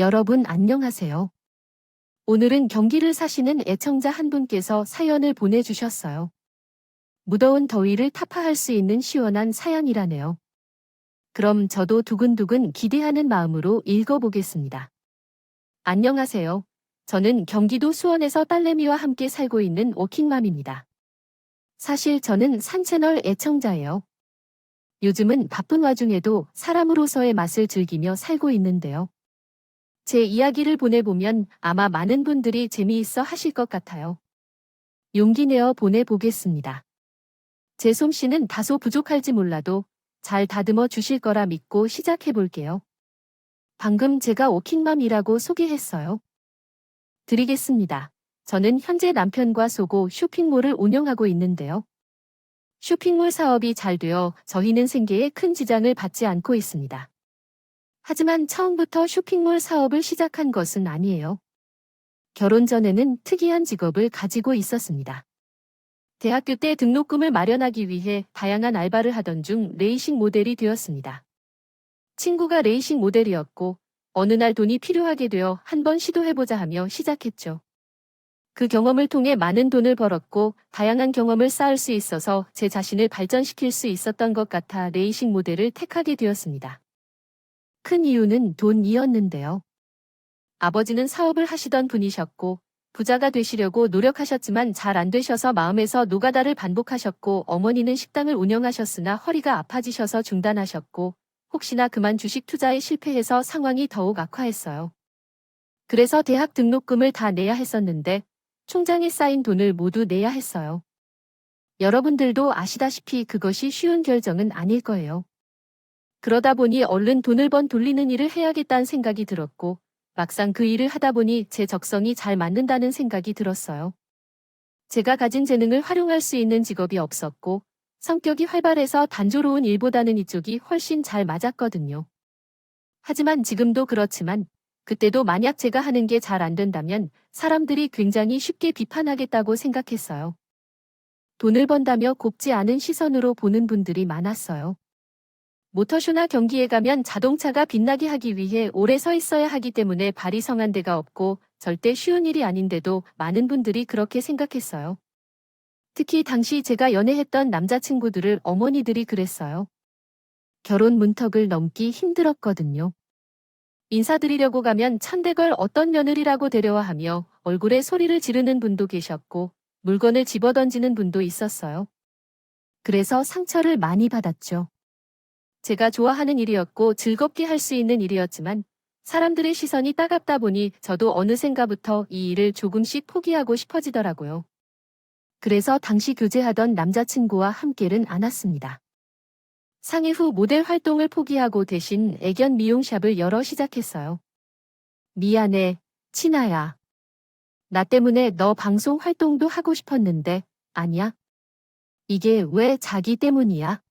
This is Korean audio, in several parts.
여러분 안녕하세요. 오늘은 경기를 사시는 애청자 한 분께서 사연을 보내주셨어요. 무더운 더위를 타파할 수 있는 시원한 사연이라네요. 그럼 저도 두근두근 기대하는 마음으로 읽어보겠습니다. 안녕하세요. 저는 경기도 수원에서 딸내미와 함께 살고 있는 워킹맘입니다. 사실 저는 산채널 애청자예요. 요즘은 바쁜 와중에도 사람으로서의 맛을 즐기며 살고 있는데요. 제 이야기를 보내보면 아마 많은 분들이 재미있어 하실 것 같아요. 용기 내어 보내보겠습니다. 제 솜씨는 다소 부족할지 몰라도 잘 다듬어 주실 거라 믿고 시작해 볼게요. 방금 제가 워킹맘이라고 소개했어요. 드리겠습니다. 저는 현재 남편과 소고 쇼핑몰을 운영하고 있는데요. 쇼핑몰 사업이 잘 되어 저희는 생계에 큰 지장을 받지 않고 있습니다. 하지만 처음부터 쇼핑몰 사업을 시작한 것은 아니에요. 결혼 전에는 특이한 직업을 가지고 있었습니다. 대학교 때 등록금을 마련하기 위해 다양한 알바를 하던 중 레이싱 모델이 되었습니다. 친구가 레이싱 모델이었고 어느 날 돈이 필요하게 되어 한번 시도해보자 하며 시작했죠. 그 경험을 통해 많은 돈을 벌었고 다양한 경험을 쌓을 수 있어서 제 자신을 발전시킬 수 있었던 것 같아 레이싱 모델을 택하게 되었습니다. 큰 이유는 돈이었는데요. 아버지는 사업을 하시던 분이셨고 부자가 되시려고 노력하셨지만 잘 안 되셔서 마음에서 노가다를 반복하셨고 어머니는 식당을 운영하셨으나 허리가 아파지셔서 중단하셨고 혹시나 그만 주식 투자에 실패해서 상황이 더욱 악화했어요. 그래서 대학 등록금을 다 내야 했었는데 통장에 쌓인 돈을 모두 내야 했어요. 여러분들도 아시다시피 그것이 쉬운 결정은 아닐 거예요. 그러다 보니 얼른 돈을 번 돌리는 일을 해야겠다는 생각이 들었고 막상 그 일을 하다 보니 제 적성이 잘 맞는다는 생각이 들었어요. 제가 가진 재능을 활용할 수 있는 직업이 없었고 성격이 활발해서 단조로운 일보다는 이쪽이 훨씬 잘 맞았거든요. 하지만 지금도 그렇지만 그때도 만약 제가 하는 게 잘 안 된다면 사람들이 굉장히 쉽게 비판하겠다고 생각했어요. 돈을 번다며 곱지 않은 시선으로 보는 분들이 많았어요. 모터쇼나 경기에 가면 자동차가 빛나게 하기 위해 오래 서 있어야 하기 때문에 발이 성한 데가 없고 절대 쉬운 일이 아닌데도 많은 분들이 그렇게 생각했어요. 특히 당시 제가 연애했던 남자친구들을 어머니들이 그랬어요. 결혼 문턱을 넘기 힘들었거든요. 인사드리려고 가면 천대걸 어떤 며느리라고 데려와 하며 얼굴에 소리를 지르는 분도 계셨고 물건을 집어던지는 분도 있었어요. 그래서 상처를 많이 받았죠. 제가 좋아하는 일이었고 즐겁게 할 수 있는 일이었지만 사람들의 시선이 따갑다 보니 저도 어느샌가부터 이 일을 조금씩 포기하고 싶어지더라고요. 그래서 당시 교제하던 남자친구와 함께는 않았습니다. 상해 후 모델 활동을 포기하고 대신 애견 미용샵을 열어 시작했어요. 미안해, 친아야. 나 때문에 너 방송 활동도 하고 싶었는데, 아니야? 이게 왜 자기 때문이야?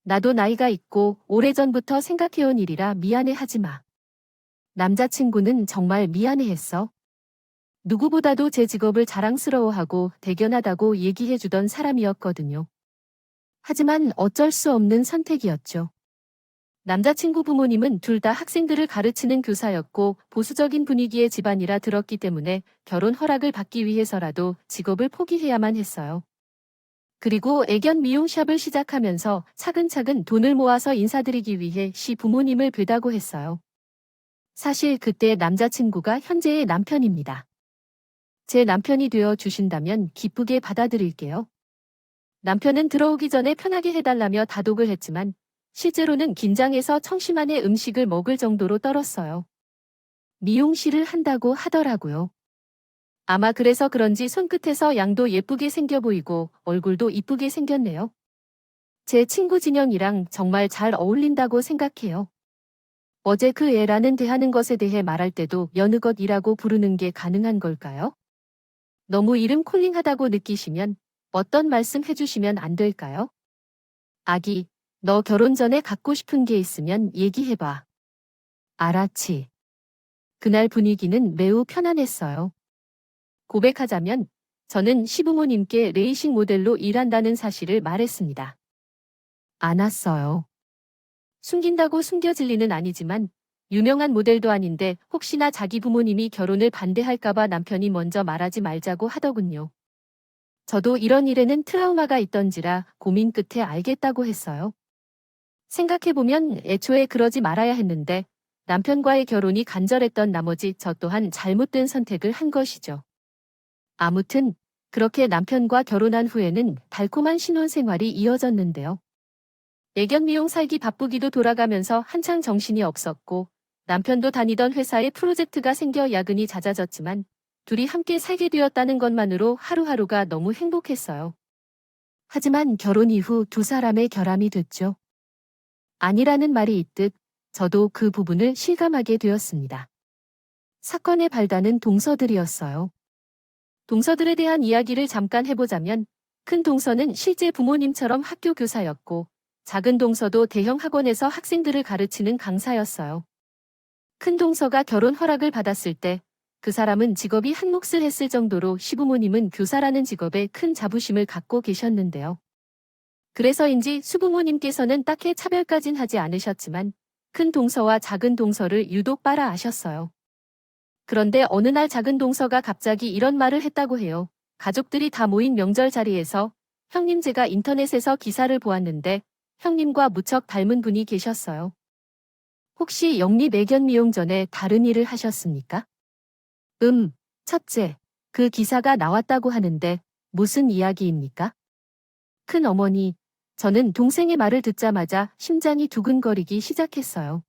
나도 나이가 있고 오래전부터 생각해온 일이라 미안해 하지 마. 남자친구는 정말 미안해했어. 누구보다도 제 직업을 자랑스러워하고 대견하다고 얘기해주던 사람이었거든요. 하지만 어쩔 수 없는 선택이었죠. 남자친구 부모님은 둘 다 학생들을 가르치는 교사였고 보수적인 분위기의 집안이라 들었기 때문에 결혼 허락을 받기 위해서라도 직업을 포기해야만 했어요. 그리고 애견 미용샵을 시작하면서 차근차근 돈을 모아서 인사드리기 위해 시 부모님을 뵈다고 했어요. 사실 그때 남자친구가 현재의 남편입니다. 제 남편이 되어 주신다면 기쁘게 받아들일게요. 남편은 들어오기 전에 편하게 해달라며 다독을 했지만 실제로는 긴장해서 청심환의 음식을 먹을 정도로 떨었어요. 미용실을 한다고 하더라고요. 아마 그래서 그런지 손끝에서 양도 예쁘게 생겨 보이고 얼굴도 이쁘게 생겼네요. 제 친구 진영이랑 정말 잘 어울린다고 생각해요. 어제 그 애라는 대하는 것에 대해 말할 때도 여느 것이라고 부르는 게 가능한 걸까요? 너무 이름 콜링하다고 느끼시면 어떤 말씀 해주시면 안 될까요? 아기, 너 결혼 전에 갖고 싶은 게 있으면 얘기해봐. 알았지. 그날 분위기는 매우 편안했어요. 고백하자면 저는 시부모님께 레이싱 모델로 일한다는 사실을 말했습니다. 안 왔어요. 숨긴다고 숨겨질 리는 아니지만 유명한 모델도 아닌데 혹시나 자기 부모님이 결혼을 반대할까봐 남편이 먼저 말하지 말자고 하더군요. 저도 이런 일에는 트라우마가 있던지라 고민 끝에 알겠다고 했어요. 생각해보면 애초에 그러지 말아야 했는데 남편과의 결혼이 간절했던 나머지 저 또한 잘못된 선택을 한 것이죠. 아무튼 그렇게 남편과 결혼한 후에는 달콤한 신혼생활이 이어졌는데요. 애견 미용 살기 바쁘기도 돌아가면서 한창 정신이 없었고 남편도 다니던 회사에 프로젝트가 생겨 야근이 잦아졌지만 둘이 함께 살게 되었다는 것만으로 하루하루가 너무 행복했어요. 하지만 결혼 이후 두 사람의 결함이 됐죠. 아니라는 말이 있듯 저도 그 부분을 실감하게 되었습니다. 사건의 발단은 동서들이었어요. 동서들에 대한 이야기를 잠깐 해보자면 큰 동서는 실제 부모님처럼 학교 교사였고 작은 동서도 대형 학원에서 학생들을 가르치는 강사였어요. 큰 동서가 결혼 허락을 받았을 때 그 사람은 직업이 한 몫을 했을 정도로 시부모님은 교사라는 직업에 큰 자부심을 갖고 계셨는데요. 그래서인지 수부모님께서는 딱히 차별까진 하지 않으셨지만 큰 동서와 작은 동서를 유독 빨아 아셨어요. 그런데 어느 날 작은 동서가 갑자기 이런 말을 했다고 해요. 가족들이 다 모인 명절 자리에서 형님 제가 인터넷에서 기사를 보았는데 형님과 무척 닮은 분이 계셨어요. 혹시 영리 애견 미용 전에 다른 일을 하셨습니까? 첫째, 그 기사가 나왔다고 하는데 무슨 이야기입니까? 큰 어머니, 저는 동생의 말을 듣자마자 심장이 두근거리기 시작했어요.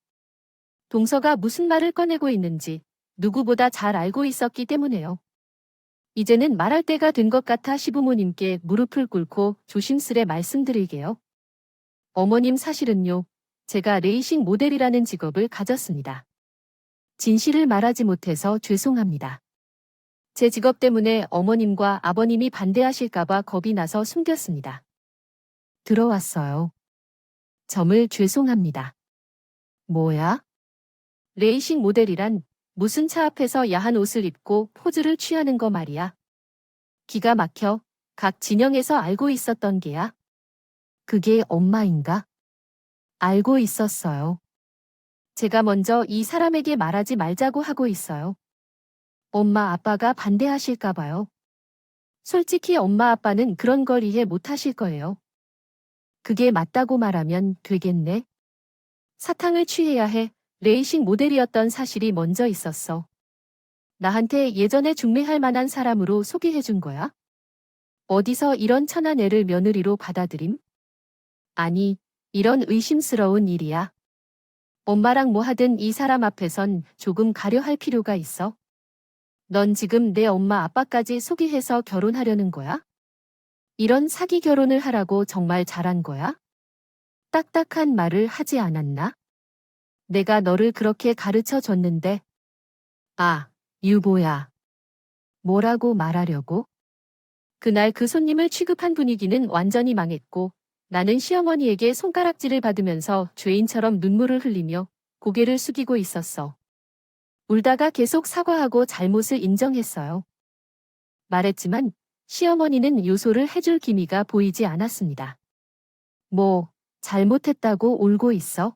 동서가 무슨 말을 꺼내고 있는지 누구보다 잘 알고 있었기 때문에요. 이제는 말할 때가 된 것 같아 시부모님께 무릎을 꿇고 조심스레 말씀드리게요. 어머님 사실은요, 제가 레이싱 모델이라는 직업을 가졌습니다. 진실을 말하지 못해서 죄송합니다. 제 직업 때문에 어머님과 아버님이 반대하실까봐 겁이 나서 숨겼습니다. 들어왔어요. 정말 죄송합니다. 뭐야? 레이싱 모델이란 무슨 차 앞에서 야한 옷을 입고 포즈를 취하는 거 말이야. 기가 막혀. 각 진영에서 알고 있었던 게야. 그게 엄마인가? 알고 있었어요. 제가 먼저 이 사람에게 말하지 말자고 하고 있어요. 엄마 아빠가 반대하실까 봐요. 솔직히 엄마 아빠는 그런 걸 이해 못하실 거예요. 그게 맞다고 말하면 되겠네. 사탕을 취해야 해. 레이싱 모델이었던 사실이 먼저 있었어. 나한테 예전에 중매할 만한 사람으로 소개해준 거야? 어디서 이런 천한 애를 며느리로 받아들임? 아니, 이런 의심스러운 일이야. 엄마랑 뭐 하든 이 사람 앞에선 조금 가려 할 필요가 있어. 넌 지금 내 엄마 아빠까지 소개해서 결혼하려는 거야? 이런 사기 결혼을 하라고 정말 잘한 거야? 딱딱한 말을 하지 않았나? 내가 너를 그렇게 가르쳐 줬는데. 아, 유보야. 뭐라고 말하려고? 그날 그 손님을 취급한 분위기는 완전히 망했고 나는 시어머니에게 손가락질을 받으면서 죄인처럼 눈물을 흘리며 고개를 숙이고 있었어. 울다가 계속 사과하고 잘못을 인정했어요. 말했지만 시어머니는 요소를 해줄 기미가 보이지 않았습니다. 뭐, 잘못했다고 울고 있어?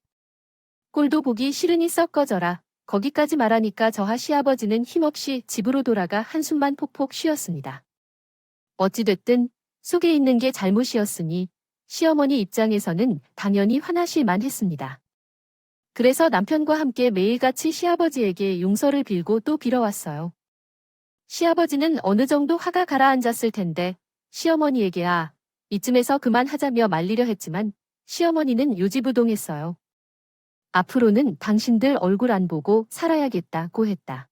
꼴도 보기 싫으니 썩 꺼져라. 거기까지 말하니까 저하 시아버지는 힘없이 집으로 돌아가 한숨만 폭폭 쉬었습니다. 어찌됐든 속에 있는 게 잘못이었으니 시어머니 입장에서는 당연히 화나실만 했습니다. 그래서 남편과 함께 매일같이 시아버지에게 용서를 빌고 또 빌어왔어요. 시아버지는 어느 정도 화가 가라앉았을 텐데 시어머니에게 이쯤에서 그만하자며 말리려 했지만 시어머니는 요지부동했어요. 앞으로는 당신들 얼굴 안 보고 살아야겠다고 했다.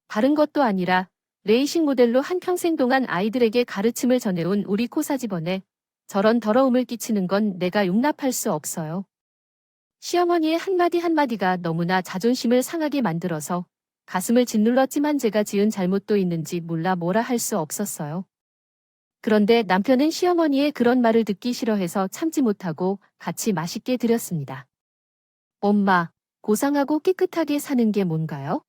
다른 것도 아니라 레이싱 모델로 한평생 동안 아이들에게 가르침을 전해온 우리 코사집안에 저런 더러움을 끼치는 건 내가 용납할 수 없어요. 시어머니의 한마디 한마디가 너무나 자존심을 상하게 만들어서 가슴을 짓눌렀지만 제가 지은 잘못도 있는지 몰라 뭐라 할 수 없었어요. 그런데 남편은 시어머니의 그런 말을 듣기 싫어해서 참지 못하고 같이 맛있게 드렸습니다. 엄마, 고상하고 깨끗하게 사는 게 뭔가요?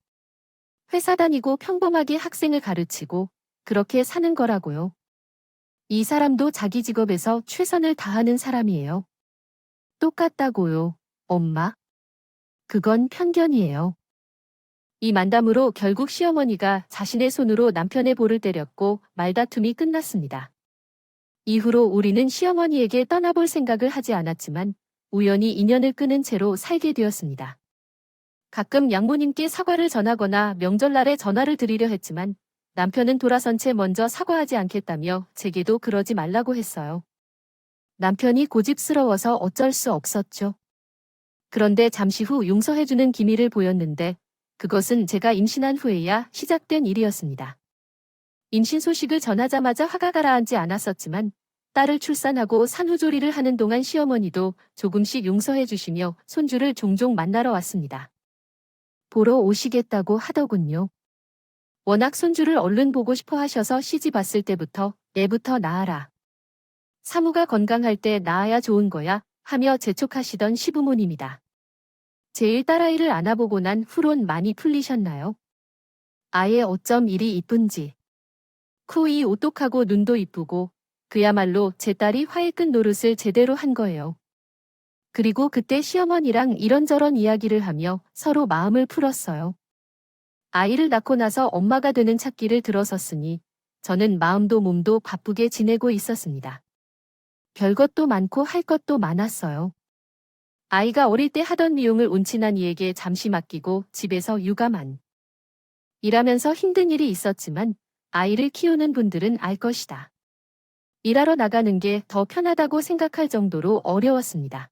회사 다니고 평범하게 학생을 가르치고 그렇게 사는 거라고요. 이 사람도 자기 직업에서 최선을 다하는 사람이에요. 똑같다고요, 엄마. 그건 편견이에요. 이 만담으로 결국 시어머니가 자신의 손으로 남편의 볼을 때렸고 말다툼이 끝났습니다. 이후로 우리는 시어머니에게 떠나볼 생각을 하지 않았지만 우연히 인연을 끊은 채로 살게 되었습니다. 가끔 양모님께 사과를 전하거나 명절날에 전화를 드리려 했지만 남편은 돌아선 채 먼저 사과하지 않겠다며 제게도 그러지 말라고 했어요. 남편이 고집스러워서 어쩔 수 없었죠. 그런데 잠시 후 용서해주는 기미를 보였는데 그것은 제가 임신한 후에야 시작된 일이었습니다. 임신 소식을 전하자마자 화가 가라앉지 않았었지만 딸을 출산하고 산후조리를 하는 동안 시어머니도 조금씩 용서해 주시며 손주를 종종 만나러 왔습니다. 보러 오시겠다고 하더군요. 워낙 손주를 얼른 보고 싶어 하셔서 시집 왔을 때부터 애부터 낳아라. 사무가 건강할 때 낳아야 좋은 거야 하며 재촉하시던 시부모님이다. 제일 딸아이를 안아보고 난 후론 많이 풀리셨나요? 아예 어쩜 이리 이쁜지. 코이 오똑하고 눈도 이쁘고 그야말로 제 딸이 화해 끈 노릇을 제대로 한 거예요. 그리고 그때 시어머니랑 이런저런 이야기를 하며 서로 마음을 풀었어요. 아이를 낳고 나서 엄마가 되는 찾기를 들어섰으니 저는 마음도 몸도 바쁘게 지내고 있었습니다. 별것도 많고 할 것도 많았어요. 아이가 어릴 때 하던 미용을 운친한 이에게 잠시 맡기고 집에서 육아만. 일하면서 힘든 일이 있었지만 아이를 키우는 분들은 알 것이다. 일하러 나가는 게 더 편하다고 생각할 정도로 어려웠습니다.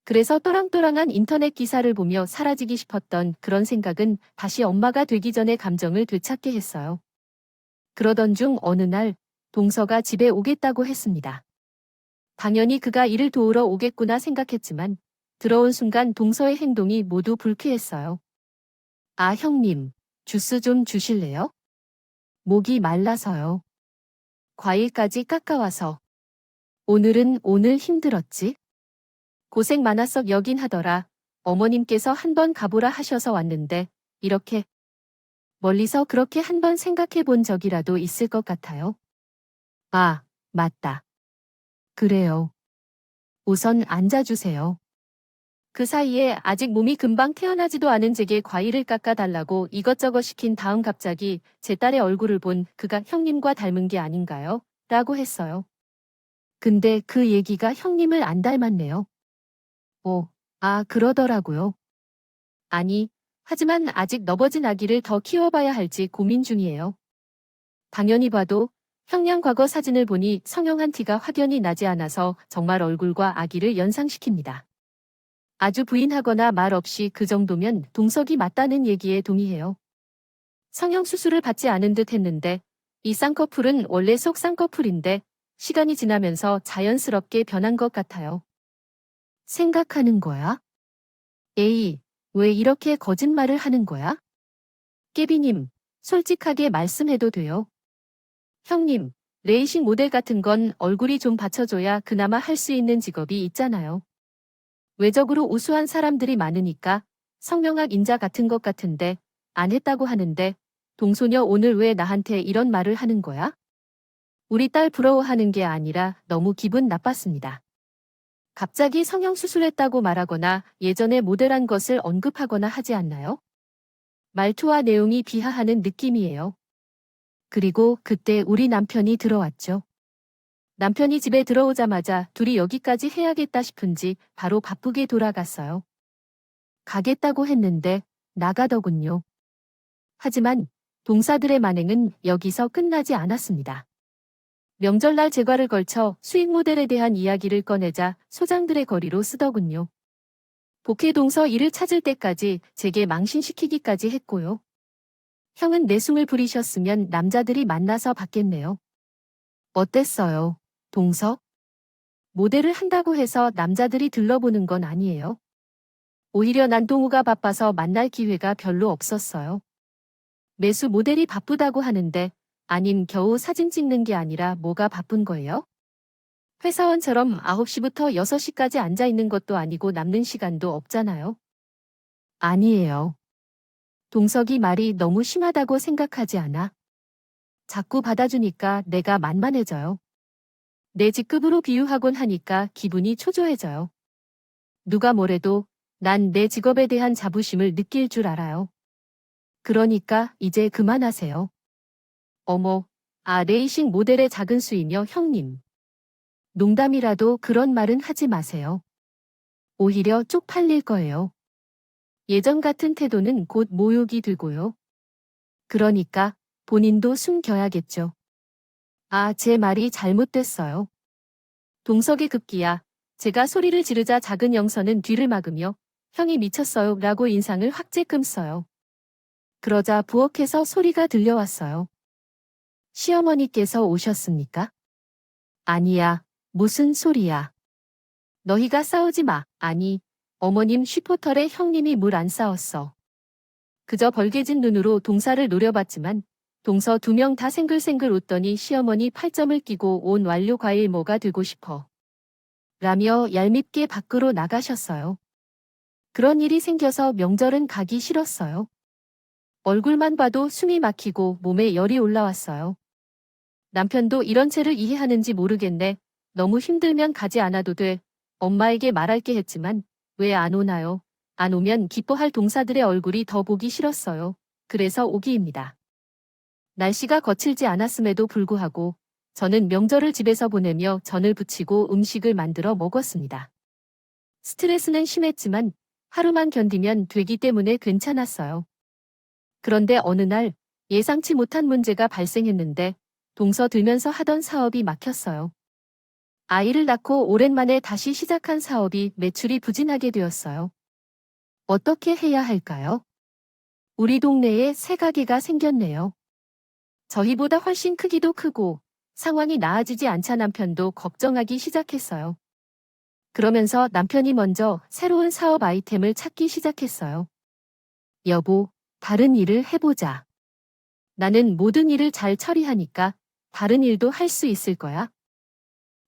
그래서 또랑또랑한 인터넷 기사를 보며 사라지기 싶었던 그런 생각은 다시 엄마가 되기 전에 감정을 되찾게 했어요. 그러던 중 어느 날 동서가 집에 오겠다고 했습니다. 당연히 그가 일을 도우러 오겠구나 생각했지만 들어온 순간 동서의 행동이 모두 불쾌했어요. 아, 형님, 주스 좀 주실래요? 목이 말라서요. 과일까지 깎아와서. 오늘은 오늘 힘들었지? 고생 많았어 여긴 하더라. 어머님께서 한번 가보라 하셔서 왔는데 이렇게 멀리서 그렇게 한번 생각해 본 적이라도 있을 것 같아요. 아, 맞다. 그래요. 우선 앉아주세요. 그 사이에 아직 몸이 금방 태어나지도 않은 제게 과일을 깎아달라고 이것저것 시킨 다음 갑자기 제 딸의 얼굴을 본 그가 형님과 닮은 게 아닌가요? 라고 했어요. 근데 그 얘기가 형님을 안 닮았네요. 그러더라고요. 아니, 하지만 아직 너버진 아기를 더 키워봐야 할지 고민 중이에요. 당연히 봐도 형량 과거 사진을 보니 성형한 티가 확연히 나지 않아서 정말 얼굴과 아기를 연상시킵니다. 아주 부인하거나 말 없이 그 정도면 동석이 맞다는 얘기에 동의해요. 성형 수술을 받지 않은 듯 했는데 이 쌍꺼풀은 원래 속 쌍꺼풀인데 시간이 지나면서 자연스럽게 변한 것 같아요. 생각하는 거야? 에이, 왜 이렇게 거짓말을 하는 거야? 깨비님, 솔직하게 말씀해도 돼요. 형님, 레이싱 모델 같은 건 얼굴이 좀 받쳐줘야 그나마 할 수 있는 직업이 있잖아요. 외적으로 우수한 사람들이 많으니까 성명학 인자 같은 것 같은데 안 했다고 하는데 동소녀 오늘 왜 나한테 이런 말을 하는 거야? 우리 딸 부러워하는 게 아니라 너무 기분 나빴습니다. 갑자기 성형수술했다고 말하거나 예전에 모델한 것을 언급하거나 하지 않나요? 말투와 내용이 비하하는 느낌이에요. 그리고 그때 우리 남편이 들어왔죠. 남편이 집에 들어오자마자 둘이 여기까지 해야겠다 싶은지 바로 바쁘게 돌아갔어요. 가겠다고 했는데 나가더군요. 하지만 동사들의 만행은 여기서 끝나지 않았습니다. 명절날 제과를 걸쳐 수익 모델에 대한 이야기를 꺼내자 소장들의 거리로 쓰더군요. 복회동서 일을 찾을 때까지 제게 망신시키기까지 했고요. 형은 내숭을 부리셨으면 남자들이 만나서 받겠네요. 어땠어요, 동서? 모델을 한다고 해서 남자들이 들러보는 건 아니에요. 오히려 난 동우가 바빠서 만날 기회가 별로 없었어요. 매수 모델이 바쁘다고 하는데 아님 겨우 사진 찍는 게 아니라 뭐가 바쁜 거예요? 회사원처럼 9시부터 6시까지 앉아 있는 것도 아니고 남는 시간도 없잖아요. 아니에요. 동석이 말이 너무 심하다고 생각하지 않아? 자꾸 받아주니까 내가 만만해져요. 내 직급으로 비유하곤 하니까 기분이 초조해져요. 누가 뭐래도 난 내 직업에 대한 자부심을 느낄 줄 알아요. 그러니까 이제 그만하세요. 어머, 레이싱 모델의 작은 수이며 형님. 농담이라도 그런 말은 하지 마세요. 오히려 쪽팔릴 거예요. 예전 같은 태도는 곧 모욕이 되고요. 그러니까 본인도 숨겨야겠죠. 제 말이 잘못됐어요. 동석이 급기야 제가 소리를 지르자 작은 영선은 뒤를 막으며 형이 미쳤어요 라고 인상을 확 쬐끔써요. 그러자 부엌에서 소리가 들려왔어요. 시어머니께서 오셨습니까? 아니야. 무슨 소리야. 너희가 싸우지 마. 아니, 어머님 쉬포털에 형님이 물 안 싸웠어. 그저 벌개진 눈으로 동사를 노려봤지만 동서 2명 다 생글생글 웃더니 시어머니 팔점을 끼고 온 완료 과일 뭐가 되고 싶어. 라며 얄밉게 밖으로 나가셨어요. 그런 일이 생겨서 명절은 가기 싫었어요. 얼굴만 봐도 숨이 막히고 몸에 열이 올라왔어요. 남편도 이런 채를 이해하는지 모르겠네. 너무 힘들면 가지 않아도 돼. 엄마에게 말할게 했지만 왜 안 오나요? 안 오면 기뻐할 동사들의 얼굴이 더 보기 싫었어요. 그래서 오기입니다. 날씨가 거칠지 않았음에도 불구하고 저는 명절을 집에서 보내며 전을 부치고 음식을 만들어 먹었습니다. 스트레스는 심했지만 하루만 견디면 되기 때문에 괜찮았어요. 그런데 어느 날 예상치 못한 문제가 발생했는데 동서 들면서 하던 사업이 막혔어요. 아이를 낳고 오랜만에 다시 시작한 사업이 매출이 부진하게 되었어요. 어떻게 해야 할까요? 우리 동네에 새 가게가 생겼네요. 저희보다 훨씬 크기도 크고 상황이 나아지지 않자 남편도 걱정하기 시작했어요. 그러면서 남편이 먼저 새로운 사업 아이템을 찾기 시작했어요. 여보, 다른 일을 해보자. 나는 모든 일을 잘 처리하니까 다른 일도 할 수 있을 거야.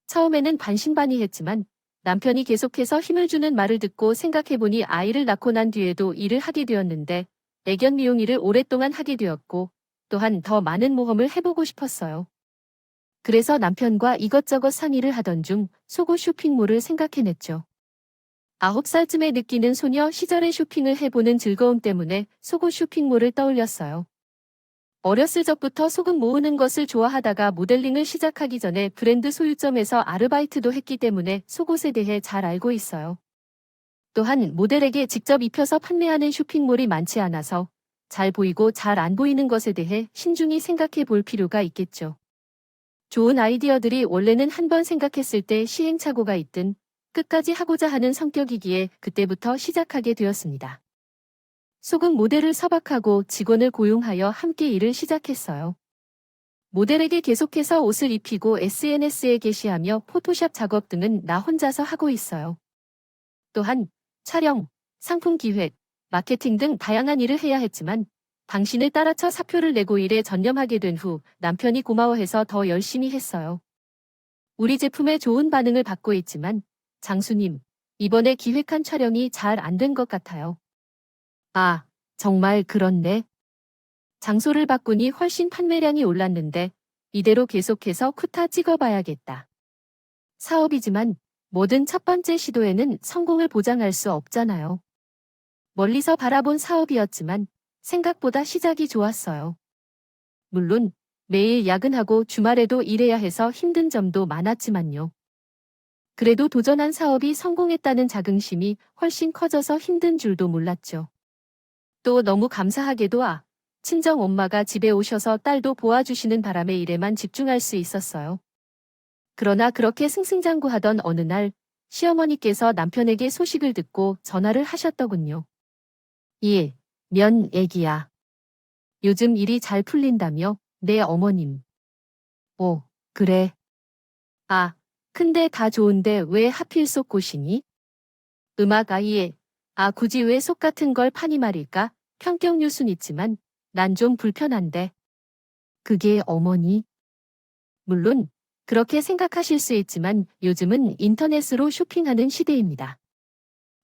처음에는 반신반의했지만 남편이 계속해서 힘을 주는 말을 듣고 생각해보니 아이를 낳고 난 뒤에도 일을 하게 되었는데 애견 미용 일을 오랫동안 하게 되었고 또한 더 많은 모험을 해보고 싶었어요. 그래서 남편과 이것저것 상의를 하던 중 속옷 쇼핑몰을 생각해냈죠. 9살쯤에 느끼는 소녀 시절의 쇼핑을 해보는 즐거움 때문에 속옷 쇼핑몰을 떠올렸어요. 어렸을 적부터 속옷 모으는 것을 좋아하다가 모델링을 시작하기 전에 브랜드 소유점에서 아르바이트도 했기 때문에 속옷에 대해 잘 알고 있어요. 또한 모델에게 직접 입혀서 판매하는 쇼핑몰이 많지 않아서 잘 보이고 잘 안 보이는 것에 대해 신중히 생각해 볼 필요가 있겠죠. 좋은 아이디어들이 원래는 한 번 생각했을 때 시행착오가 있든 끝까지 하고자 하는 성격이기에 그때부터 시작하게 되었습니다. 속옷 모델을 서박하고 직원을 고용하여 함께 일을 시작했어요. 모델에게 계속해서 옷을 입히고 SNS에 게시하며 포토샵 작업 등은 나 혼자서 하고 있어요. 또한 촬영, 상품 기획, 마케팅 등 다양한 일을 해야 했지만 당신을 따라쳐 사표를 내고 일에 전념하게 된 후 남편이 고마워해서 더 열심히 했어요. 우리 제품에 좋은 반응을 받고 있지만 장수님, 이번에 기획한 촬영이 잘 안 된 것 같아요. 정말 그렇네. 장소를 바꾸니 훨씬 판매량이 올랐는데 이대로 계속해서 쿠타 찍어봐야겠다. 사업이지만 뭐든 첫 번째 시도에는 성공을 보장할 수 없잖아요. 멀리서 바라본 사업이었지만 생각보다 시작이 좋았어요. 물론 매일 야근하고 주말에도 일해야 해서 힘든 점도 많았지만요. 그래도 도전한 사업이 성공했다는 자긍심이 훨씬 커져서 힘든 줄도 몰랐죠. 또 너무 감사하게도 친정 엄마가 집에 오셔서 딸도 보아주시는 바람에 일에만 집중할 수 있었어요. 그러나 그렇게 승승장구하던 어느 날 시어머니께서 남편에게 소식을 듣고 전화를 하셨더군요. 면 애기야. 요즘 일이 잘 풀린다며 내 어머님. 그래. 근데 다 좋은데 왜 하필 속꽃이니? 음악 아이에 굳이 왜 속 같은 걸 파니 말일까? 평격 뉴스는 있지만 난 좀 불편한데. 그게 어머니? 물론 그렇게 생각하실 수 있지만 요즘은 인터넷으로 쇼핑하는 시대입니다.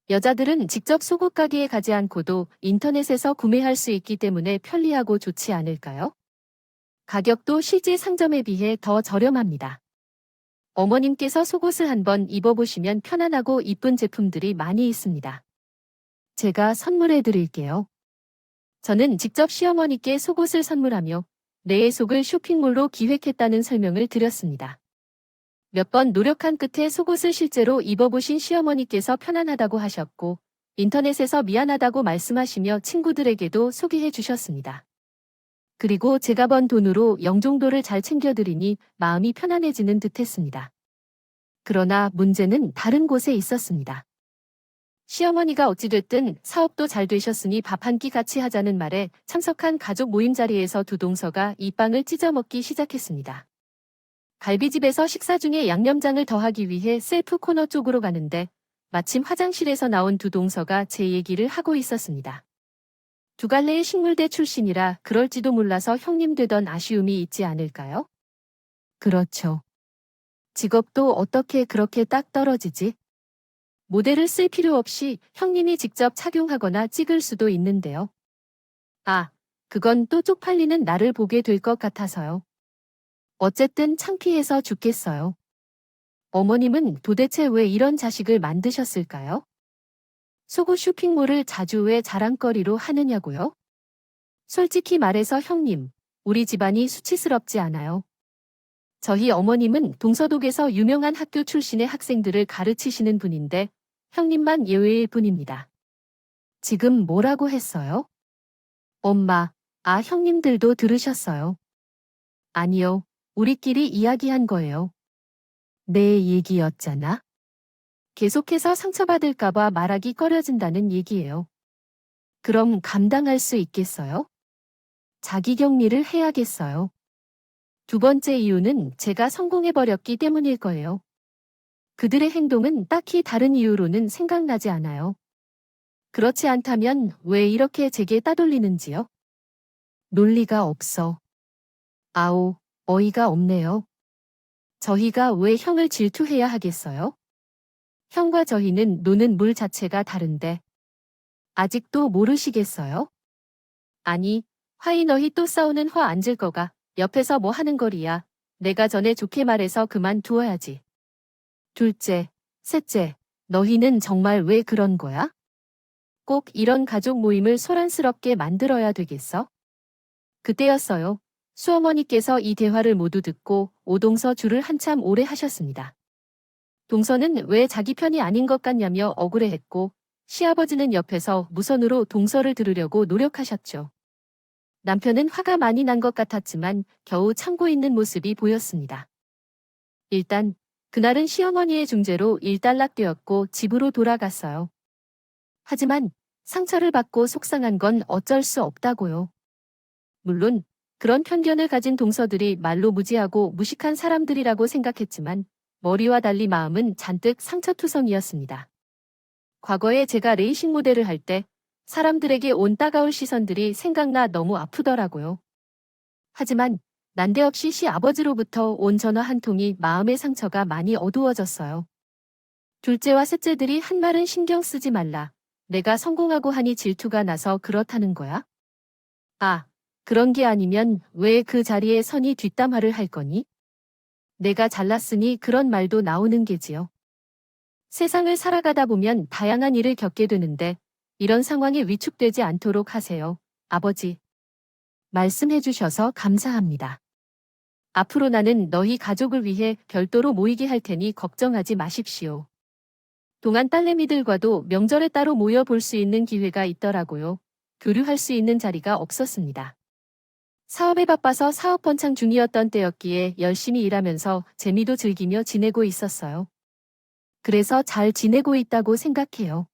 여자들은 직접 속옷 가게에 가지 않고도 인터넷에서 구매할 수 있기 때문에 편리하고 좋지 않을까요? 가격도 실제 상점에 비해 더 저렴합니다. 어머님께서 속옷을 한번 입어보시면 편안하고 이쁜 제품들이 많이 있습니다. 제가 선물해 드릴게요. 저는 직접 시어머니께 속옷을 선물하며 내의 속을 쇼핑몰로 기획했다는 설명을 드렸습니다. 몇 번 노력한 끝에 속옷을 실제로 입어보신 시어머니께서 편안하다고 하셨고, 인터넷에서 미안하다고 말씀하시며 친구들에게도 소개해 주셨습니다. 그리고 제가 번 돈으로 영종도를 잘 챙겨드리니 마음이 편안해지는 듯 했습니다. 그러나 문제는 다른 곳에 있었습니다. 시어머니가 어찌됐든 사업도 잘 되셨으니 밥 한 끼 같이 하자는 말에 참석한 가족 모임 자리에서 두 동서가 이 빵을 찢어 먹기 시작했습니다. 갈비집에서 식사 중에 양념장을 더하기 위해 셀프 코너 쪽으로 가는데 마침 화장실에서 나온 두 동서가 제 얘기를 하고 있었습니다. 두 갈래의 식물대 출신이라 그럴지도 몰라서 형님 되던 아쉬움이 있지 않을까요? 그렇죠. 직업도 어떻게 그렇게 딱 떨어지지? 모델을 쓸 필요 없이 형님이 직접 착용하거나 찍을 수도 있는데요. 아, 그건 또 쪽팔리는 나를 보게 될 것 같아서요. 어쨌든 창피해서 죽겠어요. 어머님은 도대체 왜 이런 자식을 만드셨을까요? 속옷 쇼핑몰을 자주 왜 자랑거리로 하느냐고요? 솔직히 말해서 형님, 우리 집안이 수치스럽지 않아요. 저희 어머님은 동서독에서 유명한 학교 출신의 학생들을 가르치시는 분인데 형님만 예외일 뿐입니다. 지금 뭐라고 했어요? 엄마, 아 형님들도 들으셨어요. 아니요, 우리끼리 이야기한 거예요. 내 얘기였잖아. 계속해서 상처받을까봐 말하기 꺼려진다는 얘기예요. 그럼 감당할 수 있겠어요? 자기 격리를 해야겠어요. 두 번째 이유는 제가 성공해버렸기 때문일 거예요. 그들의 행동은 딱히 다른 이유로는 생각나지 않아요. 그렇지 않다면 왜 이렇게 제게 따돌리는지요? 논리가 없어. 아오, 어이가 없네요. 저희가 왜 형을 질투해야 하겠어요? 형과 저희는 노는 물 자체가 다른데. 아직도 모르시겠어요? 아니, 화이 너희 또 싸우는 화 앉을 거가 옆에서 뭐 하는 거리야. 내가 전에 좋게 말해서 그만두어야지. 둘째, 셋째, 너희는 정말 왜 그런 거야? 꼭 이런 가족 모임을 소란스럽게 만들어야 되겠어? 그때였어요. 수어머니께서 이 대화를 모두 듣고 오동서 줄을 한참 오래 하셨습니다. 동서는 왜 자기 편이 아닌 것 같냐며 억울해했고 시아버지는 옆에서 무선으로 동서를 들으려고 노력하셨죠. 남편은 화가 많이 난 것 같았지만 겨우 참고 있는 모습이 보였습니다. 일단 그날은 시어머니의 중재로 일단락되었고 집으로 돌아갔어요. 하지만 상처를 받고 속상한 건 어쩔 수 없다고요. 물론 그런 편견을 가진 동서들이 말로 무지하고 무식한 사람들이라고 생각했지만 머리와 달리 마음은 잔뜩 상처투성이었습니다. 과거에 제가 레이싱 모델을 할 때 사람들에게 온 따가운 시선들이 생각나 너무 아프더라고요. 하지만 난데없이 시아버지로부터 온 전화 한 통이 마음의 상처가 많이 어두워졌어요. 둘째와 셋째들이 한 말은 신경 쓰지 말라. 내가 성공하고 하니 질투가 나서 그렇다는 거야? 아, 그런 게 아니면 왜 그 자리에 선이 뒷담화를 할 거니? 내가 잘났으니 그런 말도 나오는 게지요. 세상을 살아가다 보면 다양한 일을 겪게 되는데 이런 상황에 위축되지 않도록 하세요. 아버지. 말씀해 주셔서 감사합니다. 앞으로 나는 너희 가족을 위해 별도로 모이게 할 테니 걱정하지 마십시오. 동안 딸내미들과도 명절에 따로 모여 볼 수 있는 기회가 있더라고요. 교류할 수 있는 자리가 없었습니다. 사업에 바빠서 사업 번창 중이었던 때였기에 열심히 일하면서 재미도 즐기며 지내고 있었어요. 그래서 잘 지내고 있다고 생각해요.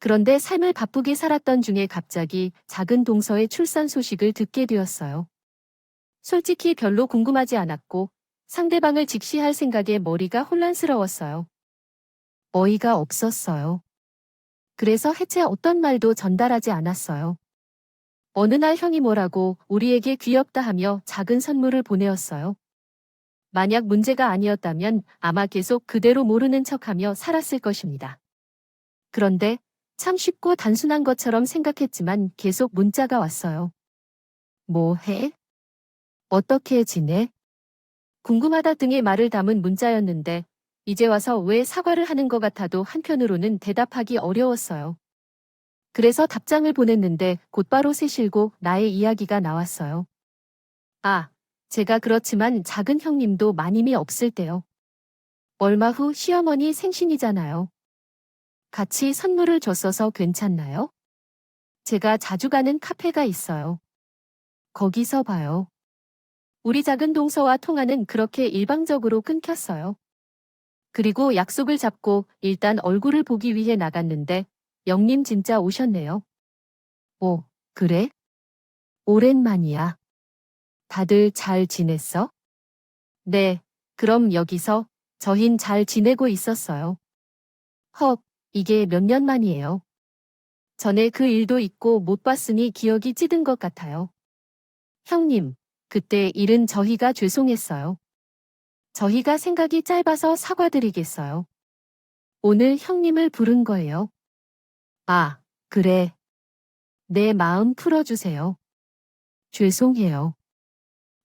그런데 삶을 바쁘게 살았던 중에 갑자기 작은 동서의 출산 소식을 듣게 되었어요. 솔직히 별로 궁금하지 않았고 상대방을 직시할 생각에 머리가 혼란스러웠어요. 어이가 없었어요. 그래서 해체 어떤 말도 전달하지 않았어요. 어느 날 형이 뭐라고 우리에게 귀엽다 하며 작은 선물을 보내었어요. 만약 문제가 아니었다면 아마 계속 그대로 모르는 척하며 살았을 것입니다. 그런데 참 쉽고 단순한 것처럼 생각했지만 계속 문자가 왔어요. 뭐 해? 어떻게 지내? 궁금하다 등의 말을 담은 문자였는데 이제 와서 왜 사과를 하는 것 같아도 한편으로는 대답하기 어려웠어요. 그래서 답장을 보냈는데 곧바로 새실고 나의 이야기가 나왔어요. 아, 제가 그렇지만 작은 형님도 마님이 없을 때요. 얼마 후 시어머니 생신이잖아요. 같이 선물을 줬어서 괜찮나요? 제가 자주 가는 카페가 있어요. 거기서 봐요. 우리 작은 동서와 통화는 그렇게 일방적으로 끊겼어요. 그리고 약속을 잡고 일단 얼굴을 보기 위해 나갔는데 영님 진짜 오셨네요. 오, 그래? 오랜만이야. 다들 잘 지냈어? 네, 그럼 여기서 저흰 잘 지내고 있었어요. 헉, 이게 몇 년 만이에요. 전에 그 일도 있고 못 봤으니 기억이 찌든 것 같아요. 형님, 그때 일은 저희가 죄송했어요. 저희가 생각이 짧아서 사과드리겠어요. 오늘 형님을 부른 거예요. 아, 그래. 내 마음 풀어주세요. 죄송해요.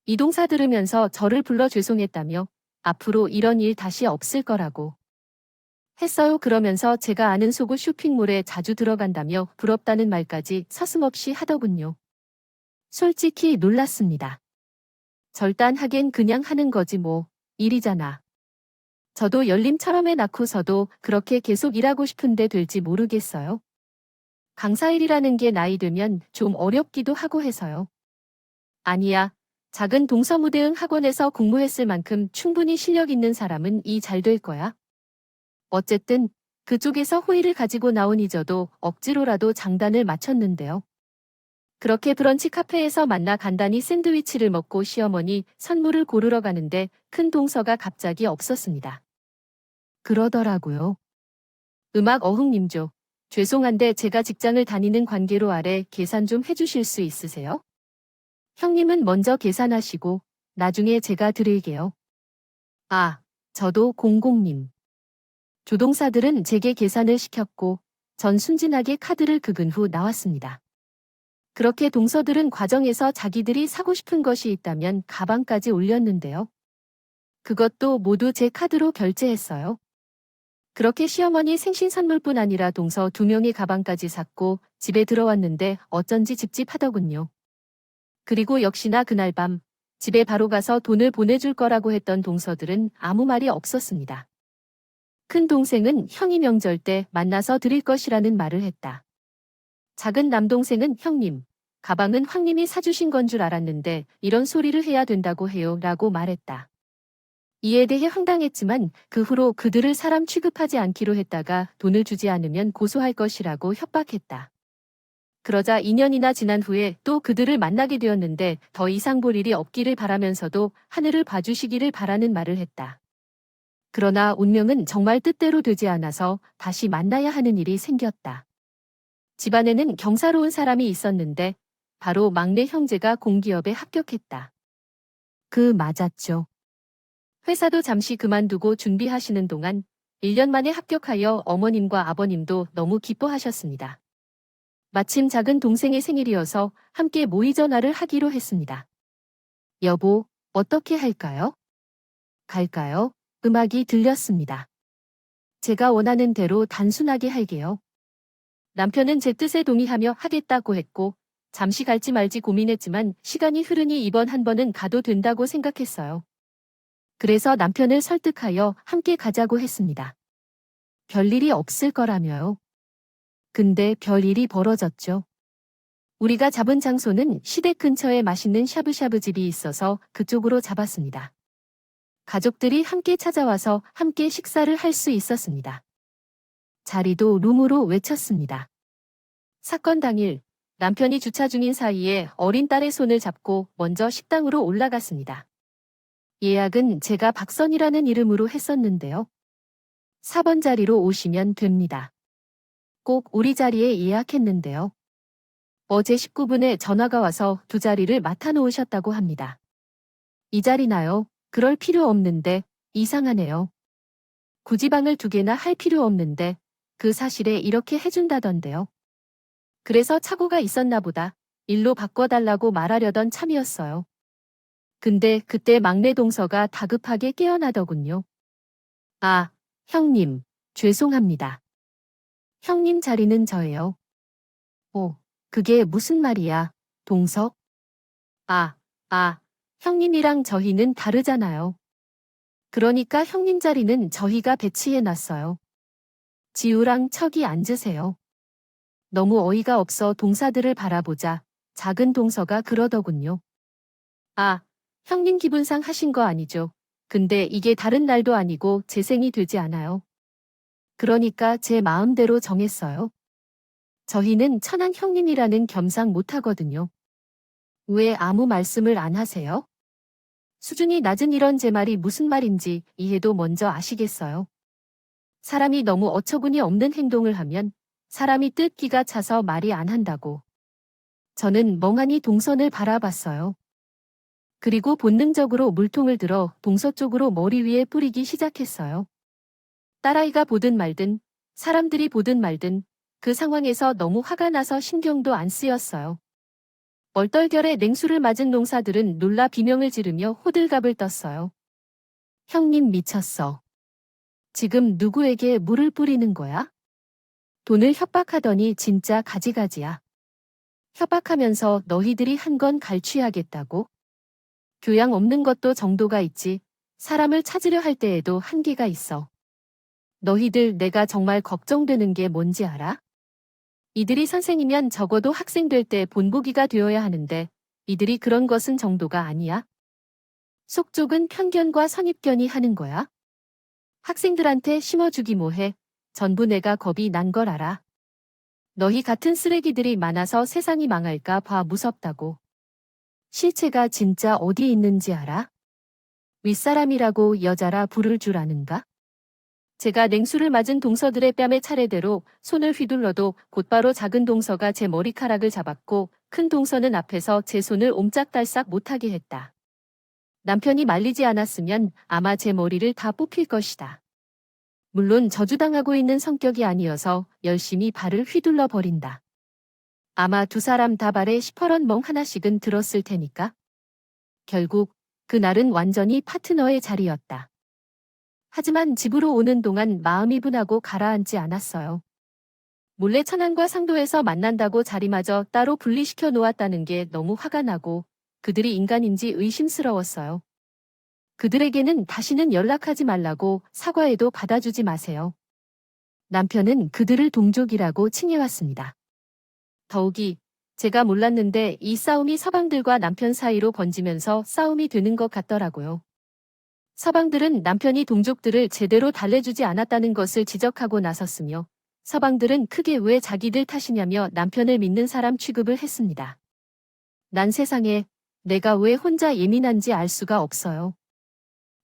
이 동사 들으면서 저를 불러 죄송했다며 앞으로 이런 일 다시 없을 거라고 했어요. 그러면서 제가 아는 속옷 쇼핑몰에 자주 들어간다며 부럽다는 말까지 서슴없이 하더군요. 솔직히 놀랐습니다. 절단하겐 그냥 하는 거지 뭐. 일이잖아. 저도 열림처럼 해놓고서도 그렇게 계속 일하고 싶은데 될지 모르겠어요. 강사일이라는 게 나이 들면 좀 어렵기도 하고 해서요. 아니야. 작은 동서무대응 학원에서 공부했을 만큼 충분히 실력 있는 사람은 이 잘 될 거야. 어쨌든 그쪽에서 호의를 가지고 나온 이저도 억지로라도 장단을 맞췄는데요. 그렇게 브런치 카페에서 만나 간단히 샌드위치를 먹고 시어머니 선물을 고르러 가는데 큰 동서가 갑자기 없었습니다. 그러더라고요. 음악 어흥님죠. 죄송한데 제가 직장을 다니는 관계로 아래 계산 좀 해주실 수 있으세요? 형님은 먼저 계산하시고 나중에 제가 드릴게요. 아, 저도 공공님. 조동사들은 제게 계산을 시켰고 전 순진하게 카드를 긁은 후 나왔습니다. 그렇게 동서들은 과정에서 자기들이 사고 싶은 것이 있다면 가방까지 올렸는데요. 그것도 모두 제 카드로 결제했어요. 그렇게 시어머니 생신 선물뿐 아니라 동서 2명의 가방까지 샀고 집에 들어왔는데 어쩐지 찝찝하더군요. 그리고 역시나 그날 밤 집에 바로 가서 돈을 보내줄 거라고 했던 동서들은 아무 말이 없었습니다. 큰 동생은 형이 명절 때 만나서 드릴 것이라는 말을 했다. 작은 남동생은 형님, 가방은 황님이 사주신 건 줄 알았는데 이런 소리를 해야 된다고 해요 라고 말했다. 이에 대해 황당했지만 그 후로 그들을 사람 취급하지 않기로 했다가 돈을 주지 않으면 고소할 것이라고 협박했다. 그러자 2년이나 지난 후에 또 그들을 만나게 되었는데 더 이상 볼 일이 없기를 바라면서도 하늘을 봐주시기를 바라는 말을 했다. 그러나 운명은 정말 뜻대로 되지 않아서 다시 만나야 하는 일이 생겼다. 집안에는 경사로운 사람이 있었는데 바로 막내 형제가 공기업에 합격했다. 그 맞았죠. 회사도 잠시 그만두고 준비하시는 동안 1년 만에 합격하여 어머님과 아버님도 너무 기뻐하셨습니다. 마침 작은 동생의 생일이어서 함께 모의 전화를 하기로 했습니다. 여보, 어떻게 할까요? 갈까요? 음악이 들렸습니다. 제가 원하는 대로 단순하게 할게요. 남편은 제 뜻에 동의하며 하겠다고 했고 잠시 갈지 말지 고민했지만 시간이 흐르니 이번 한 번은 가도 된다고 생각했어요. 그래서 남편을 설득하여 함께 가자고 했습니다. 별일이 없을 거라며요. 근데 별일이 벌어졌죠. 우리가 잡은 장소는 시댁 근처에 맛있는 샤브샤브 집이 있어서 그쪽으로 잡았습니다. 가족들이 함께 찾아와서 함께 식사를 할 수 있었습니다. 자리도 룸으로 외쳤습니다. 사건 당일 남편이 주차 중인 사이에 어린 딸의 손을 잡고 먼저 식당으로 올라갔습니다. 예약은 제가 박선이라는 이름으로 했었는데요. 4번 자리로 오시면 됩니다. 꼭 우리 자리에 예약했는데요. 어제 19분에 전화가 와서 두 자리를 맡아놓으셨다고 합니다. 이 자리나요? 그럴 필요 없는데 이상하네요. 굳이 방을 2개나 할 필요 없는데 그 사실에 이렇게 해준다던데요. 그래서 착오가 있었나 보다. 일로 바꿔달라고 말하려던 참이었어요. 근데 그때 막내 동서가 다급하게 깨어나더군요. 아, 형님, 죄송합니다. 형님 자리는 저예요. 그게 무슨 말이야, 동석? 아, 형님이랑 저희는 다르잖아요. 그러니까 형님 자리는 저희가 배치해놨어요. 지우랑 척이 앉으세요. 너무 어이가 없어 동사들을 바라보자 작은 동서가 그러더군요. 형님 기분상 하신 거 아니죠? 근데 이게 다른 날도 아니고 재생이 되지 않아요. 그러니까 제 마음대로 정했어요. 저희는 천한 형님이라는 겸상 못하거든요. 왜 아무 말씀을 안 하세요? 수준이 낮은 이런 제 말이 무슨 말인지 이해도 먼저 아시겠어요? 사람이 너무 어처구니 없는 행동을 하면 사람이 뜯기가 차서 말이 안 한다고. 저는 멍하니 동선을 바라봤어요. 그리고 본능적으로 물통을 들어 동서 쪽으로 머리 위에 뿌리기 시작했어요. 딸아이가 보든 말든 사람들이 보든 말든 그 상황에서 너무 화가 나서 신경도 안 쓰였어요. 얼떨결에 냉수를 맞은 농사들은 놀라 비명을 지르며 호들갑을 떴어요. 형님 미쳤어. 지금 누구에게 물을 뿌리는 거야? 돈을 협박하더니 진짜 가지가지야. 협박하면서 너희들이 한 건 갈취하겠다고? 교양 없는 것도 정도가 있지. 사람을 찾으려 할 때에도 한계가 있어. 너희들 내가 정말 걱정되는 게 뭔지 알아? 이들이 선생이면 적어도 학생 될 때 본보기가 되어야 하는데 이들이 그런 것은 정도가 아니야. 속쪽은 편견과 선입견이 하는 거야. 학생들한테 심어주기 뭐해. 전부 내가 겁이 난 걸 알아. 너희 같은 쓰레기들이 많아서 세상이 망할까 봐 무섭다고. 실체가 진짜 어디 있는지 알아? 윗사람이라고 여자라 부를 줄 아는가? 제가 냉수를 맞은 동서들의 뺨에 차례대로 손을 휘둘러도 곧바로 작은 동서가 제 머리카락을 잡았고 큰 동서는 앞에서 제 손을 옴짝달싹 못하게 했다. 남편이 말리지 않았으면 아마 제 머리를 다 뽑힐 것이다. 물론 저주당하고 있는 성격이 아니어서 열심히 발을 휘둘러 버린다. 아마 두 사람 다 발에 시퍼런 멍 하나씩은 들었을 테니까. 결국 그날은 완전히 파트너의 자리였다. 하지만 집으로 오는 동안 마음이 분하고 가라앉지 않았어요. 몰래 천안과 상도에서 만난다고 자리마저 따로 분리시켜 놓았다는 게 너무 화가 나고 그들이 인간인지 의심스러웠어요. 그들에게는 다시는 연락하지 말라고 사과해도 받아주지 마세요. 남편은 그들을 동족이라고 칭해왔습니다. 더욱이 제가 몰랐는데 이 싸움이 서방들과 남편 사이로 번지면서 싸움이 되는 것 같더라고요. 서방들은 남편이 동족들을 제대로 달래주지 않았다는 것을 지적하고 나섰으며 서방들은 크게 왜 자기들 탓이냐며 남편을 믿는 사람 취급을 했습니다. 난 세상에 내가 왜 혼자 예민한지 알 수가 없어요.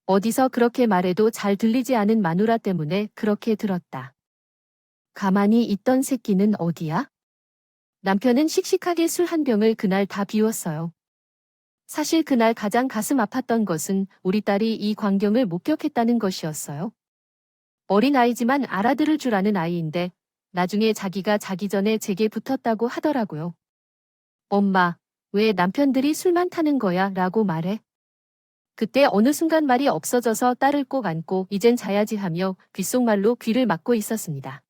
어디서 그렇게 말해도 잘 들리지 않은 마누라 때문에 그렇게 들었다. 가만히 있던 새끼는 어디야? 남편은 씩씩하게 술 한 병을 그날 다 비웠어요. 사실 그날 가장 가슴 아팠던 것은 우리 딸이 이 광경을 목격했다는 것이었어요. 어린 아이지만 알아들을 줄 아는 아이인데 나중에 자기가 자기 전에 제게 붙었다고 하더라고요. 엄마, 왜 남편들이 술만 타는 거야? 라고 말해. 그때 어느 순간 말이 없어져서 딸을 꼭 안고 이젠 자야지 하며 귓속말로 귀를 막고 있었습니다.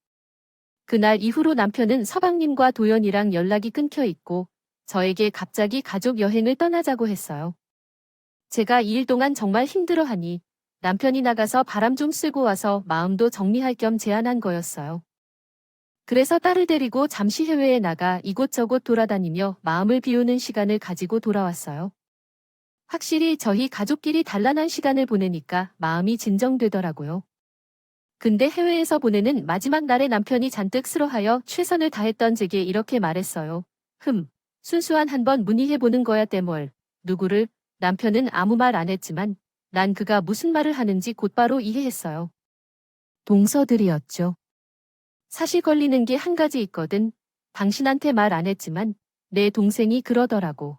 그날 이후로 남편은 서방님과 도연이랑 연락이 끊겨 있고 저에게 갑자기 가족 여행을 떠나자고 했어요. 제가 2일 동안 정말 힘들어하니 남편이 나가서 바람 좀 쐬고 와서 마음도 정리할 겸 제안한 거였어요. 그래서 딸을 데리고 잠시 해외에 나가 이곳저곳 돌아다니며 마음을 비우는 시간을 가지고 돌아왔어요. 확실히 저희 가족끼리 단란한 시간을 보내니까 마음이 진정되더라고요. 근데 해외에서 보내는 마지막 날에 남편이 잔뜩 쓰러하여 최선을 다했던 제게 이렇게 말했어요. 순수한 한번 문의해보는 거야 땜월. 누구를? 남편은 아무 말 안 했지만 난 그가 무슨 말을 하는지 곧바로 이해했어요. 동서들이었죠. 사실 걸리는 게 한 가지 있거든. 당신한테 말 안 했지만 내 동생이 그러더라고.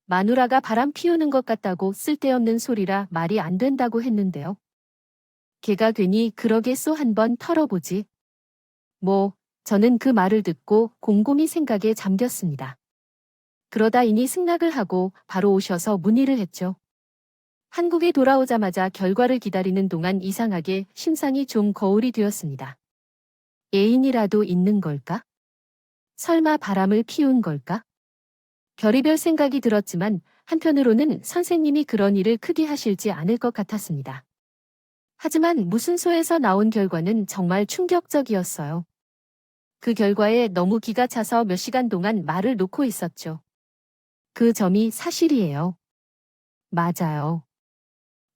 마누라가 바람 피우는 것 같다고 쓸데없는 소리라 말이 안 된다고 했는데요. 걔가 괜히 그러겠소 한번 털어보지. 저는 그 말을 듣고 곰곰이 생각에 잠겼습니다. 그러다 이니 승낙을 하고 바로 오셔서 문의를 했죠. 한국에 돌아오자마자 결과를 기다리는 동안 이상하게 심상이 좀 거울이 되었습니다. 애인이라도 있는 걸까? 설마 바람을 피운 걸까? 별의별 생각이 들었지만 한편으로는 선생님이 그런 일을 크게 하실지 않을 것 같았습니다. 하지만 무슨소에서 나온 결과는 정말 충격적이었어요. 그 결과에 너무 기가 차서 몇 시간 동안 말을 놓고 있었죠. 그 점이 사실이에요. 맞아요.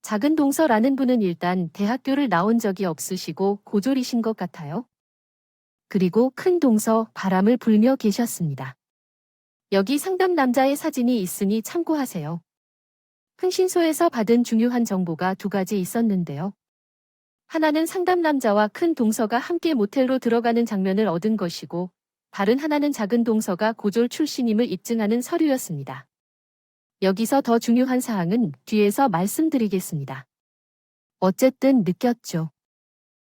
작은 동서라는 분은 일단 대학교를 나온 적이 없으시고 고졸이신 것 같아요. 그리고 큰 동서 바람을 불며 계셨습니다. 여기 상담 남자의 사진이 있으니 참고하세요. 흥신소에서 받은 중요한 정보가 두 가지 있었는데요. 하나는 상담 남자와 큰 동서가 함께 모텔로 들어가는 장면을 얻은 것이고, 다른 하나는 작은 동서가 고졸 출신임을 입증하는 서류였습니다. 여기서 더 중요한 사항은 뒤에서 말씀드리겠습니다. 어쨌든 느꼈죠.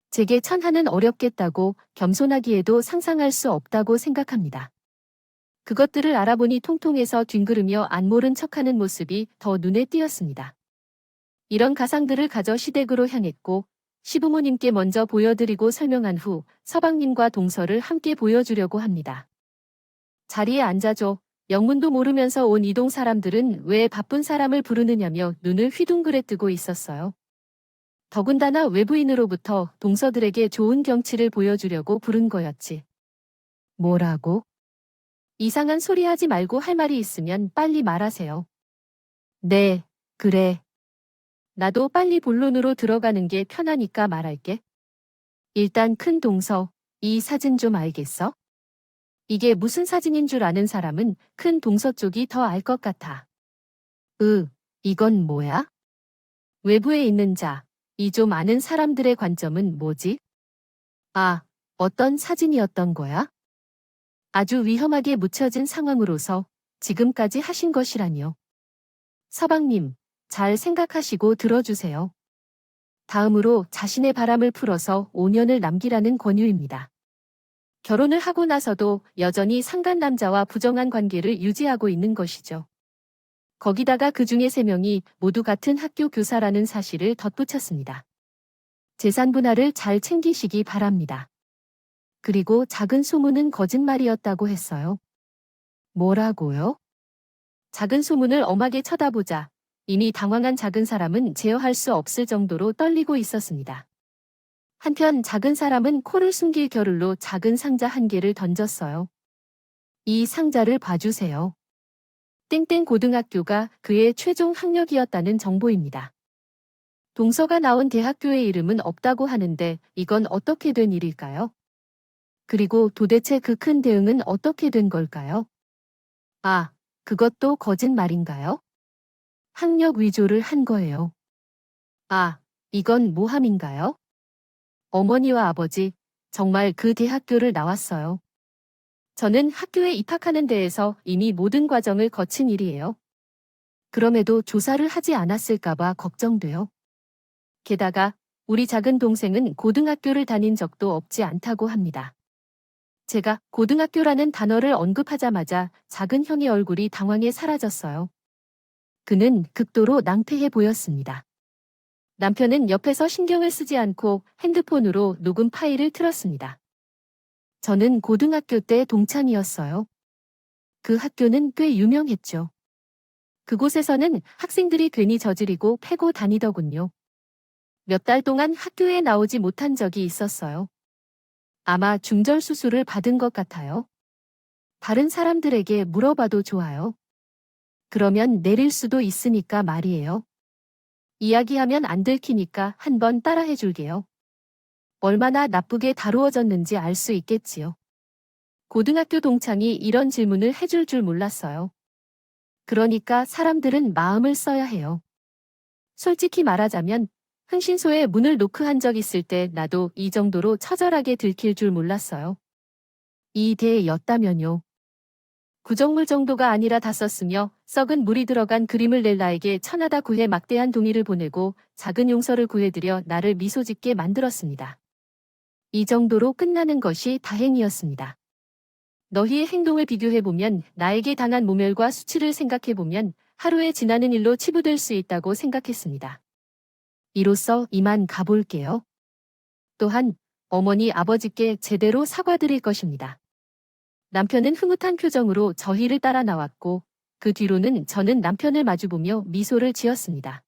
제게 천하는 어렵겠다고 겸손하기에도 상상할 수 없다고 생각합니다. 그것들을 알아보니 통통해서 뒹구르며 안 모른 척하는 모습이 더 눈에 띄었습니다. 이런 가상들을 가져 시댁으로 향했고 시부모님께 먼저 보여드리고 설명한 후 서방님과 동서를 함께 보여주려고 합니다. 자리에 앉아줘. 영문도 모르면서 온 이동 사람들은 왜 바쁜 사람을 부르느냐며 눈을 휘둥그레 뜨고 있었어요. 더군다나 외부인으로부터 동서들에게 좋은 경치를 보여주려고 부른 거였지. 뭐라고? 이상한 소리 하지 말고 할 말이 있으면 빨리 말하세요. 네, 그래. 나도 빨리 본론으로 들어가는 게 편하니까 말할게. 일단 큰 동서, 이 사진 좀 알겠어? 이게 무슨 사진인 줄 아는 사람은 큰 동서 쪽이 더 알 것 같아. 이건 뭐야? 외부에 있는 자, 이 좀 아는 사람들의 관점은 뭐지? 아, 어떤 사진이었던 거야? 아주 위험하게 묻혀진 상황으로서 지금까지 하신 것이라니요. 서방님, 잘 생각하시고 들어주세요. 다음으로 자신의 바람을 풀어서 5년을 남기라는 권유입니다. 결혼을 하고 나서도 여전히 상간 남자와 부정한 관계를 유지하고 있는 것이죠. 거기다가 그 중에 3명이 모두 같은 학교 교사라는 사실을 덧붙였습니다. 재산 분할을 잘 챙기시기 바랍니다. 그리고 작은 소문은 거짓말이었다고 했어요. 뭐라고요? 작은 소문을 엄하게 쳐다보자 이미 당황한 작은 사람은 제어할 수 없을 정도로 떨리고 있었습니다. 한편 작은 사람은 코를 숨길 겨를로 작은 상자 1개를 던졌어요. 이 상자를 봐주세요. 땡땡 고등학교가 그의 최종 학력이었다는 정보입니다. 동서가 나온 대학교의 이름은 없다고 하는데 이건 어떻게 된 일일까요? 그리고 도대체 그 큰 대응은 어떻게 된 걸까요? 아, 그것도 거짓말인가요? 학력 위조를 한 거예요. 아, 이건 모함인가요? 어머니와 아버지, 정말 그 대학교를 나왔어요. 저는 학교에 입학하는 데에서 이미 모든 과정을 거친 일이에요. 그럼에도 조사를 하지 않았을까봐 걱정돼요. 게다가 우리 작은 동생은 고등학교를 다닌 적도 없지 않다고 합니다. 제가 고등학교라는 단어를 언급하자마자 작은 형의 얼굴이 당황해 사라졌어요. 그는 극도로 낭패해 보였습니다. 남편은 옆에서 신경을 쓰지 않고 핸드폰으로 녹음 파일을 틀었습니다. 저는 고등학교 때 동창이었어요. 그 학교는 꽤 유명했죠. 그곳에서는 학생들이 괜히 저지르고 패고 다니더군요. 몇 달 동안 학교에 나오지 못한 적이 있었어요. 아마 중절 수술을 받은 것 같아요. 다른 사람들에게 물어봐도 좋아요. 그러면 내릴 수도 있으니까 말이에요. 이야기하면 안 들키니까 한번 따라해 줄게요. 얼마나 나쁘게 다루어졌는지 알 수 있겠지요. 고등학교 동창이 이런 질문을 해줄 줄 몰랐어요. 그러니까 사람들은 마음을 써야 해요. 솔직히 말하자면 흥신소에 문을 노크한 적 있을 때 나도 이 정도로 처절하게 들킬 줄 몰랐어요. 이 대였다면요. 구정물 정도가 아니라 다 썼으며 썩은 물이 들어간 그림을 낼 나에게 천하다 구해 막대한 동의를 보내고 작은 용서를 구해드려 나를 미소 짓게 만들었습니다. 이 정도로 끝나는 것이 다행이었습니다. 너희의 행동을 비교해보면 나에게 당한 모멸과 수치를 생각해보면 하루에 지나는 일로 치부될 수 있다고 생각했습니다. 이로써 이만 가볼게요. 또한 어머니 아버지께 제대로 사과드릴 것입니다. 남편은 흐뭇한 표정으로 저희를 따라 나왔고 그 뒤로는 저는 남편을 마주보며 미소를 지었습니다.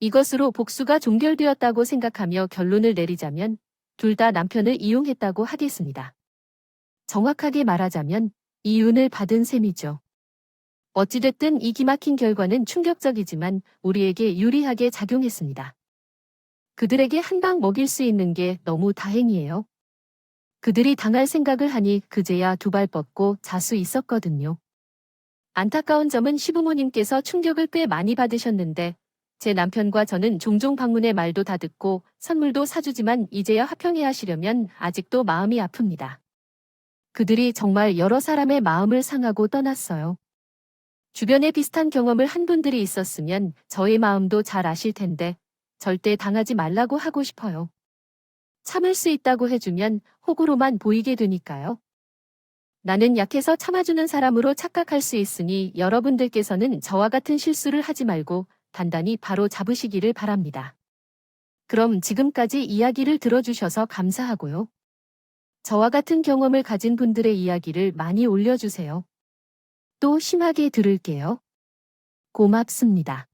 이것으로 복수가 종결되었다고 생각하며 결론을 내리자면 둘 다 남편을 이용했다고 하겠습니다. 정확하게 말하자면 이윤을 받은 셈이죠. 어찌됐든 이 기막힌 결과는 충격적이지만 우리에게 유리하게 작용했습니다. 그들에게 한 방 먹일 수 있는 게 너무 다행이에요. 그들이 당할 생각을 하니 그제야 두 발 뻗고 자수 있었거든요. 안타까운 점은 시부모님께서 충격을 꽤 많이 받으셨는데 제 남편과 저는 종종 방문해 말도 다 듣고 선물도 사주지만 이제야 화평해 하시려면 아직도 마음이 아픕니다. 그들이 정말 여러 사람의 마음을 상하고 떠났어요. 주변에 비슷한 경험을 한 분들이 있었으면 저의 마음도 잘 아실 텐데 절대 당하지 말라고 하고 싶어요. 참을 수 있다고 해주면 호구로만 보이게 되니까요. 나는 약해서 참아주는 사람으로 착각할 수 있으니 여러분들께서는 저와 같은 실수를 하지 말고 단단히 바로 잡으시기를 바랍니다. 그럼 지금까지 이야기를 들어주셔서 감사하고요. 저와 같은 경험을 가진 분들의 이야기를 많이 올려주세요. 또 심하게 들을게요. 고맙습니다.